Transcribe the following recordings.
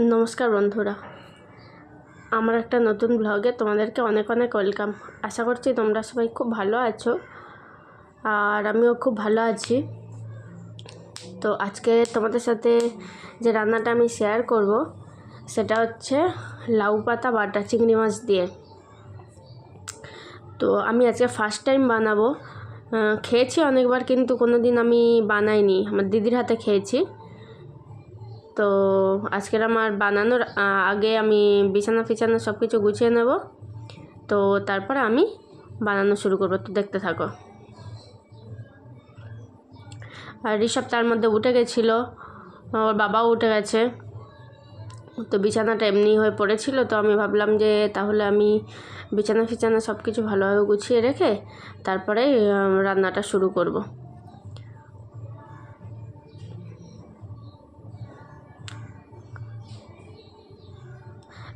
নমস্কার বন্ধুরা, আমার একটা নতুন ব্লগে তোমাদেরকে অনেক অনেক ওয়েলকাম। আশা করছি তোমরা সবাই খুব ভালো আছো, আর আমিও খুব ভালো আছি। তো আজকে তোমাদের সাথে যে রান্নাটা আমি শেয়ার করব সেটা হচ্ছে লাউ পাতা বাটা চিংড়ি মাছ দিয়ে। তো আমি আজকে ফার্স্ট টাইম বানাবো। খেয়েছি অনেকবার, কিন্তু কোনো দিন আমি বানাইনি, আমার দিদির হাতে খেয়েছি। তো আজকের আমার বানানোর আগে আমি বিছানা ফিছানা সব কিছু গুছিয়ে নেব, তো তারপরে আমি বানানো শুরু করবো। তো দেখতে থাকো। আর ঋষভ তার মধ্যে উঠে গেছিলো, ওর বাবাও উঠে গেছে। তো বিছানাটা এমনি হয়ে পড়েছিল, তো আমি ভাবলাম যে তাহলে আমি বিছানা ফিছানা সব কিছু ভালোভাবে গুছিয়ে রেখে তারপরে রান্নাটা শুরু করব।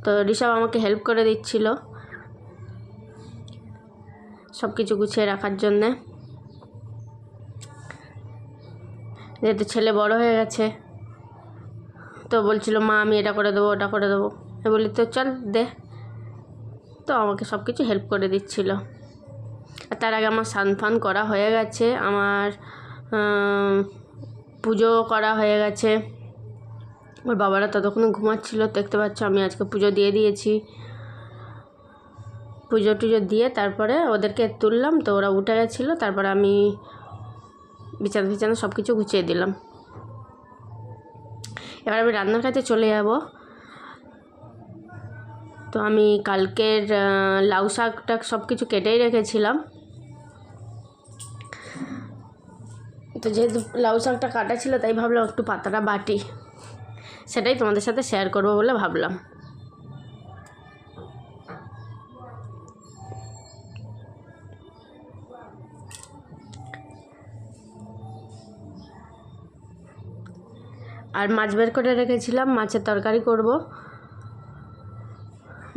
তো ঋষভ আমাকে হেল্প করে দিচ্ছিল সব কিছু গুছিয়ে রাখার জন্যে, যেহেতু ছেলে বড় হয়ে গেছে। তো বলছিল, মা আমি এটা করে দেবো, ওটা করে দেবো। আমি বলি তো চল দে। তো আমাকে সব কিছু হেল্প করে দিচ্ছিল। আর তার আগে আমার স্নান ফান করা হয়ে গেছে, আমার পুজো করা হয়ে গেছে। ওর বাবারা ততক্ষণ ঘুমাচ্ছিল, দেখতে পাচ্ছ আমি আজকে পুজো দিয়ে দিয়েছি। পুজো টুজো দিয়ে তারপরে ওদেরকে তুললাম, তো ওরা উঠে গেছিলো। তারপরে আমি বিছানা ফিছানা সব কিছু গুছিয়ে দিলাম। এবার আমি রান্নার কাছে চলে যাব। তো আমি কালকের লাউ শাকটা সব কিছু কেটেই রেখেছিলাম। তো যেহেতু লাউ শাকটা কাটা ছিল, তাই ভাবলাম একটু পাতাটা বাটি, সেটাই তোমাদের সাথে শেয়ার করবো বলে ভাবলাম। আর মাছ বের করে রেখেছিলাম, মাছের তরকারি করব।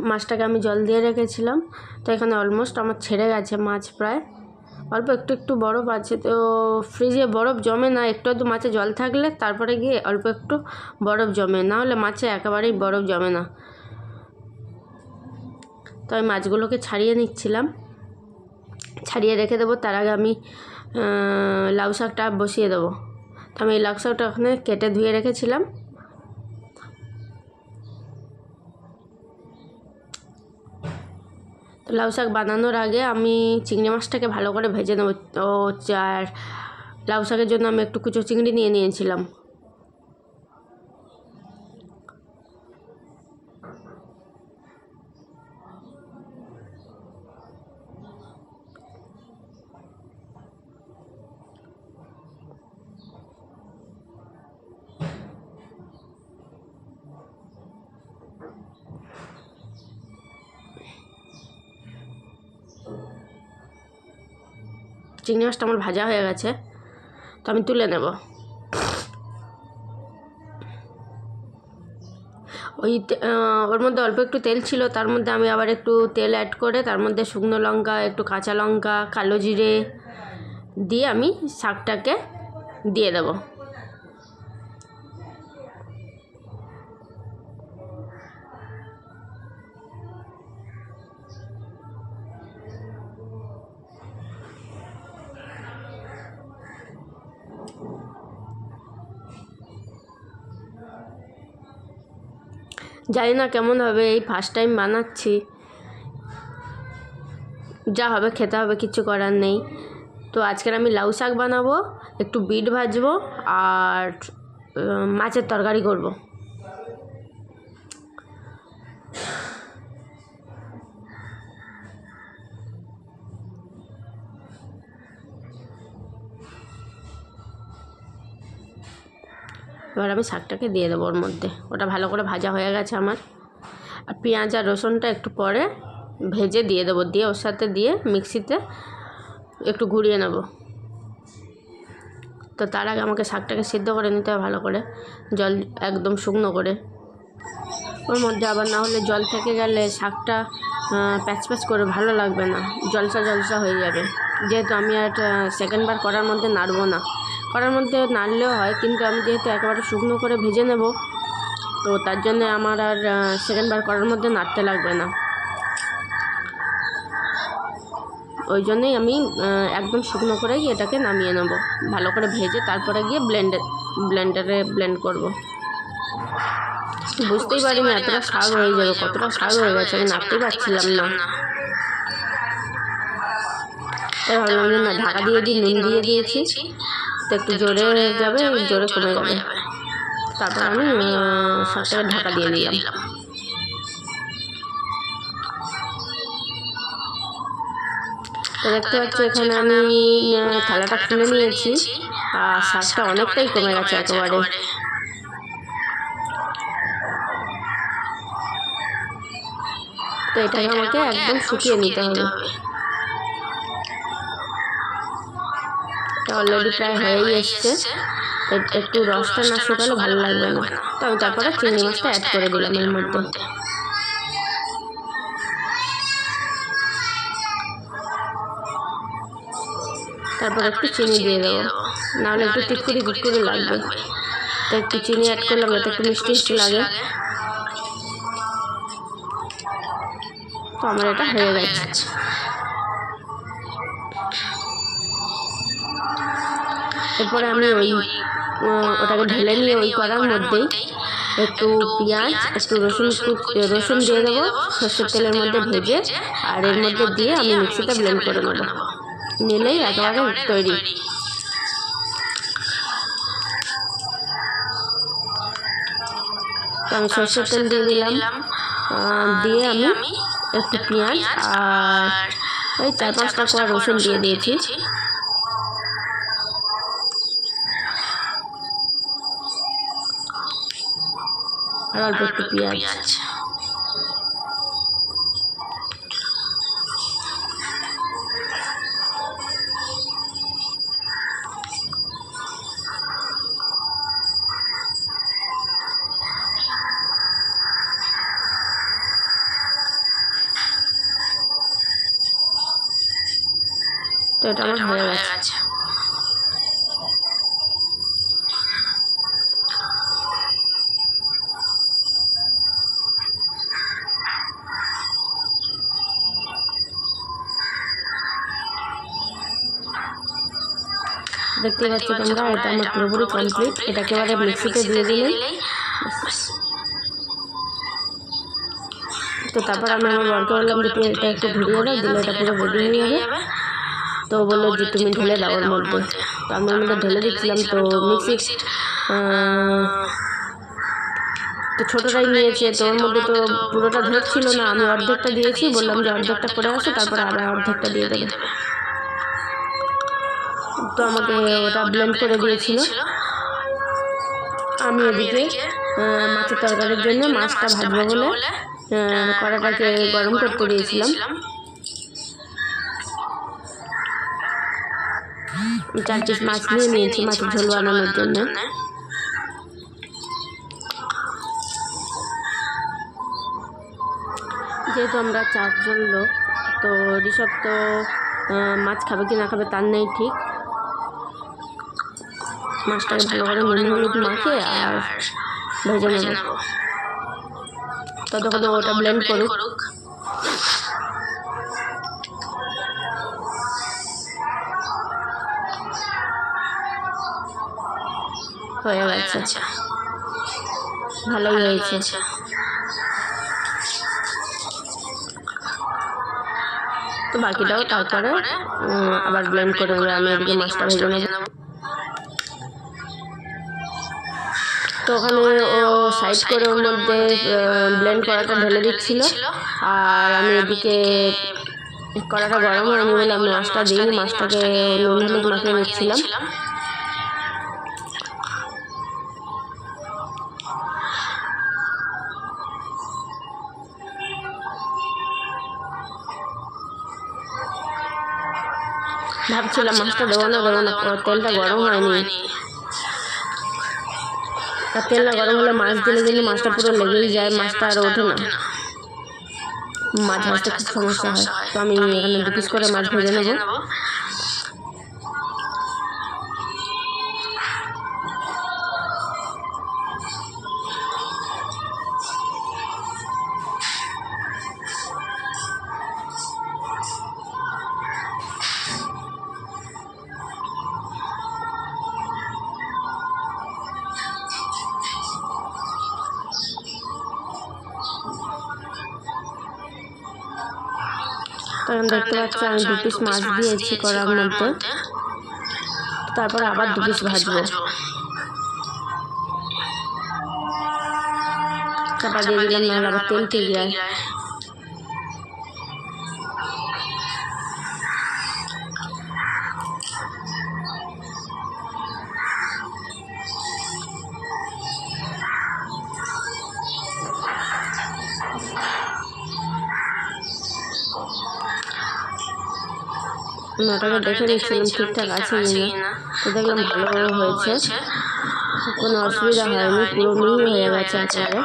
মাছটাকে আমি জল দিয়ে রেখেছিলাম, তো এখানে অলমোস্ট আমার ছেড়ে গেছে মাছ, প্রায় অল্প একটু একটু বরফ আছে। তো ফ্রিজে বরফ জমে না, একটু একটু মাছে জল থাকলে তারপরে গিয়ে অল্প একটু বরফ জমে, না হলে মাছে একেবারেই বরফ জমে না। তো আমি মাছগুলোকে ছাড়িয়ে নিচ্ছিলাম, ছাড়িয়ে রেখে দেবো। তার আগে আমি লাউ শাকটা বসিয়ে দেবো। তো আমি এই লাউ শাকটা ওখানে কেটে ধুয়ে রেখেছিলাম। তো লাউ শাক বানানোর আগে আমি চিংড়ি মাছটাকে ভালো করে ভেজে নেবো। তো আর লাউ শাকের জন্য আমি একটু কুচো চিংড়ি নিয়ে নিয়েছিলাম। চিংড়ি মাছটা আমার ভাজা হয়ে গেছে, তো আমি তুলে নেব। ওর মধ্যে অল্প একটু তেল ছিল, তার মধ্যে আমি আবার একটু তেল অ্যাড করে তার মধ্যে শুকনো লঙ্কা, একটু কাঁচা লঙ্কা, কালো জিরে দিয়ে আমি শাকটাকে দিয়ে দেবো। জানি না কেমন হবে, এই ফার্স্ট টাইম বানাচ্ছি, যা হবে খেতে হবে, কিচ্ছু করার নেই। তো আজকের আমি লাউ শাক বানাবো, একটু বিট ভাজবো, আর মাছের তরকারি করব। এবার আমি শাকটাকে দিয়ে দেবো ওর মধ্যে। ওটা ভালো করে ভাজা হয়ে গেছে আমার। আর পেঁয়াজ আর রসুনটা একটু পরে ভেজে দিয়ে দেবো, দিয়ে ওর সাথে দিয়ে মিক্সিতে একটু ঘুরিয়ে নেব। তো তার আগে আমাকে শাকটাকে সিদ্ধ করে নিতে হবে ভালো করে, জল একদম শুকনো করে। ওর মধ্যে আবার না হলে জল থেকে গেলে শাকটা প্যাচ প্যাচ করে ভালো লাগবে না, জলসা জলসা হয়ে যাবে। যেহেতু আমি আর সেকেন্ডবার করার মধ্যে নাড়বো না, করার মধ্যে নাড়লেও হয়, কিন্তু আমি যেহেতু একেবারে শুকনো করে ভেজে নেব, তো তো তার জন্য আমার আর সেকেন্ডবার করার মধ্যে নাড়তে লাগবে না। ওই জন্যই আমি একদম শুকনো করেই এটাকে নামিয়ে নেব, ভালো করে ভেজে তারপরে গিয়ে ব্লেন্ডারে ব্লেন্ড করব। বুঝতেই পারিনি এতটা শাক হয়ে যাবে, কতটা শাক হয়ে গেছে আমি নাড়তেই পারছিলাম না। তাই ভাবলাম যে না, ঢাকা দিয়ে দিই, নুন দিয়ে দিয়েছি তো একটু জোরে হয়ে যাবে, জোরে কমে যাবে। তারপর আমি শাকটাকে ঢাকা দিয়ে দিলাম। তো দেখতে পাচ্ছি এখানে আমি থালাটা খুলে নিয়েছি আর শাকটা অনেকটাই কমে গেছে একেবারে। তো এটাকে আমাকে একদম শুকিয়ে নিতে হবে। অলরেডি প্রায় হয়েই এসছে, একটু রসটা না শুকালে ভালো লাগবে না। তো আমি তারপরে চিংড়ি মাছটা অ্যাড করে দিলাম এর মধ্যে। তারপর একটু চিনি দিয়ে দেবো, নাহলে একটু টিটকুরি লাগবে। তো একটু চিনি অ্যাড করলাম যাতে একটু মিষ্টি মিষ্টি লাগে। তো আমার এটা হয়ে গেছে। এরপরে আমি ওটাকে ঢেলে নিয়ে ওই কড়ার মধ্যেই একটু পেঁয়াজ, একটু রসুন দিয়ে দেবো সর্ষের তেলের মধ্যে ভেজে, আর এর মধ্যে দিয়ে আমি মিক্সিতে ব্লেন্ড করে নেবো, নিলেই একেবারে তৈরি। তো আমি সর্ষের তেল দিয়ে দিলাম, দিয়ে আমি একটু পেঁয়াজ আর ওই 4-5টা কোয়া রসুন দিয়ে দিয়েছি। আর অল্প একটু পেঁয়াজ। তো এটা আমার হয়ে গেছে। দেখতে পাচ্ছি তোমরা, এটা আমার পুরোপুরি কমপ্লিট। এটাকে এবারে মিক্সিতে দিয়ে দিলেই। তো তারপর আমি আমার বরকে বললাম যে তুই এটা একটু ঘুরিয়ে দাও, দিলে এটা পুরো রেডি হয়ে যাবে। তো বললো যে তুমি ঢেলে দাও ওর মধ্যে। তো আমি ওর মধ্যে ঢেলে দিচ্ছিলাম। তো মিক্সির তো ছোটোটাই নিয়েছে, তো ওর মধ্যে তো পুরোটা ধরছিল না। আমি অর্ধেকটা দিয়েছি, বললাম যে অর্ধেকটা করে আসো, তারপরে আবার অর্ধেকটা দিয়ে দেবে। তো আমাকে ওটা ব্লেন্ড করে দিয়েছিল। আমি এদিকে মাছের তরকারির জন্য মাছটা ভাজবো বলে কড়াটাকে গরম করতে দিয়েছিলাম। 4 পিস মাছ নিয়ে নিয়েছি মাছের ঝোল বানানোর জন্য। যেহেতু আমরা 4 জন লোক, তো ঋষভ তো মাছ খাবে কি না খাবে তার নেই ঠিক। মাছটাকে ভালো করে নুন হলুদ মাখে আর ভেজে নেব। ততক্ষণ ওটা ব্লেন্ড করুক। হয়ে গেছে, ভালোই হয়েছে। তো বাকিটাও তারপরে আবার ব্লেন্ড করে আমি এদিকে মাছটা ভেজে নেব। তো ওখানে ও সাইড করে ওর মধ্যে ব্লেন্ড করাটা ঢেলে দিচ্ছিল, আর আমি এদিকে কড়াটা গরম হয়নি বলে আমি মাছটা দিইনি, মাছটাকে নুন হলুদ মাখিয়ে নিচ্ছিলাম। ভাবছিলাম মাছটা দেবো না, তেলটা গরম হয়নি। আর তেলটা গরম হলে মাছ দিলে কিন্তু মাছটা পুরো লেগেই যায়, মাছটা আর ওঠে না। মাছ ভাজতে খুব সমস্যা হয়। তো আমি এখানে 2 পিস করে মাছ ভেজে নেব। তখন দেখতে পাচ্ছি আমি 2 পিস মাছ দিয়েছি কড়ার মধ্যে, তারপর আবার 2 পিস ভাজবো। চাপা দিয়ে দিলাম, নাহলে আবার তেল টেকে যায়। ওটাকে দেখে নিচ্ছিলাম ঠিকঠাক আছে কিনা, তো দেখলাম ভালোভাবে হয়েছে, কোনো অসুবিধা হয়নি, পুরো মিহি হয়ে গেছে একেবারে।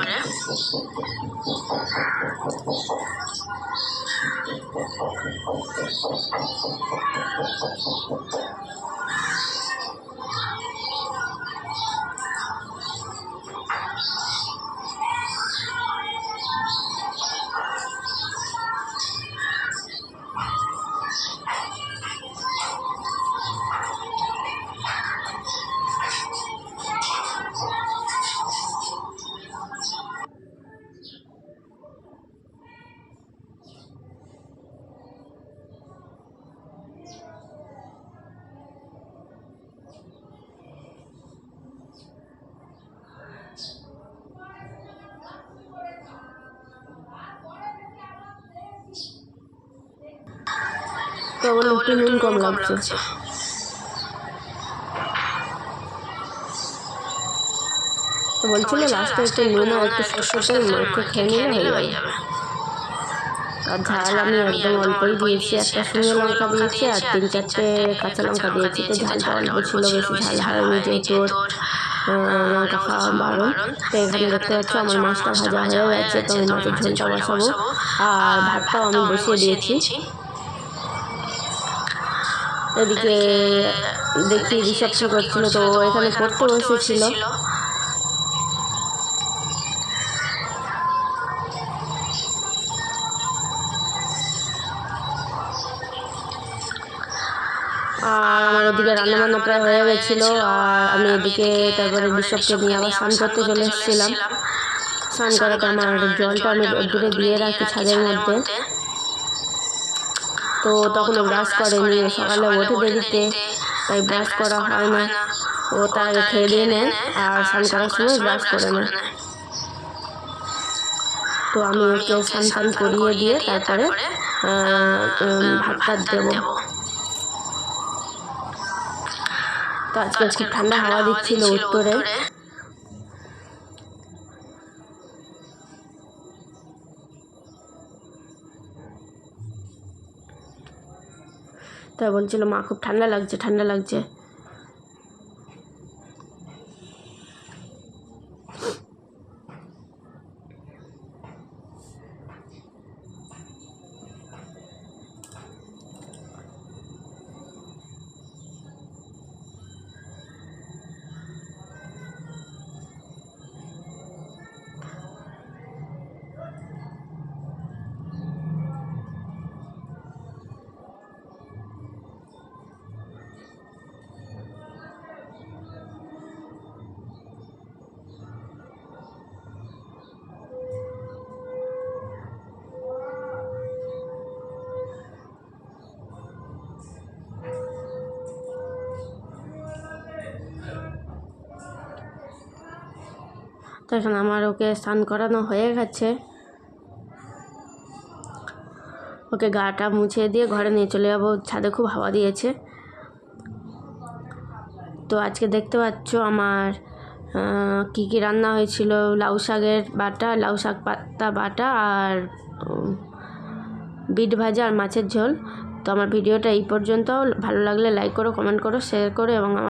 তো বলে একটু নুন কম লাগছে। তো বলছিল লাস্টে একটু নুন আর একটু সরষের তেল একটু খেয়ে নিলে হয়ে যাবে। আর ঝাল আমি একদম অল্পই দিয়েছি, একটা শুকনো লঙ্কা দিয়েছি আর 3-4টে কাঁচা লঙ্কা দিয়েছি। তো ঝালটা অল্প ছিল, বেশি ঝাল হয়নি, যেহেতু লঙ্কা খাওয়া বারণ। তো এখানে দেখতে পাচ্ছি আমার মাছটা ভাজা হয়ে গেছে, তো আমি মাছের ঝোলটা বসাবো আর ভাতটাও আমি বসিয়ে দিয়েছি। এদিকে দেখি ঋষভ কি করছিল, তো এখানে পড়তে বসেছিল। আর আমার ওদিকে রান্নাবান্না প্রায় হয়ে গেছিলো, আর আমি এদিকে তারপরে ঋষভকে নিয়ে আবার স্নান করতে চলে এসেছিলাম। স্নান করাতে আমার জলটা আমি দূরে দিয়ে রাখি ছাদের মধ্যে, তো তখন ও ব্রাশ করেনি, সকালে ওঠে দেরিতে, তাই ব্রাশ করা হয় না। ও তার খেয়ে দিয়ে নেয় আর স্নান করার সময় ব্রাশ করে নেয়। তো আমি ওকে স্নান করিয়ে দিয়ে তারপরে ভাতটা দেবো। তো আজকে খুব ঠান্ডা হাওয়া দিচ্ছিল উত্তরে। তাই বলছিল মা খুব ঠান্ডা লাগছে, ঠান্ডা লাগছে। তো এখন আমার ওকে স্নান করানো হয়ে গেছে, ওকে গাটা মুছে দিয়ে ঘরে নিয়ে চলে যাবো, ছাদে খুব হাওয়া দিয়েছে। তো আজকে দেখতে পাচ্ছ আমার কি কি রান্না হয়েছিল, লাউ শাকের বাটা, লাউ শাক পাতা বাটা আর বিট ভাজা আর মাছের ঝোল। তো আমার ভিডিওটা এই পর্যন্ত। ভালো লাগলে লাইক করো, কমেন্ট করো, শেয়ার করো এবং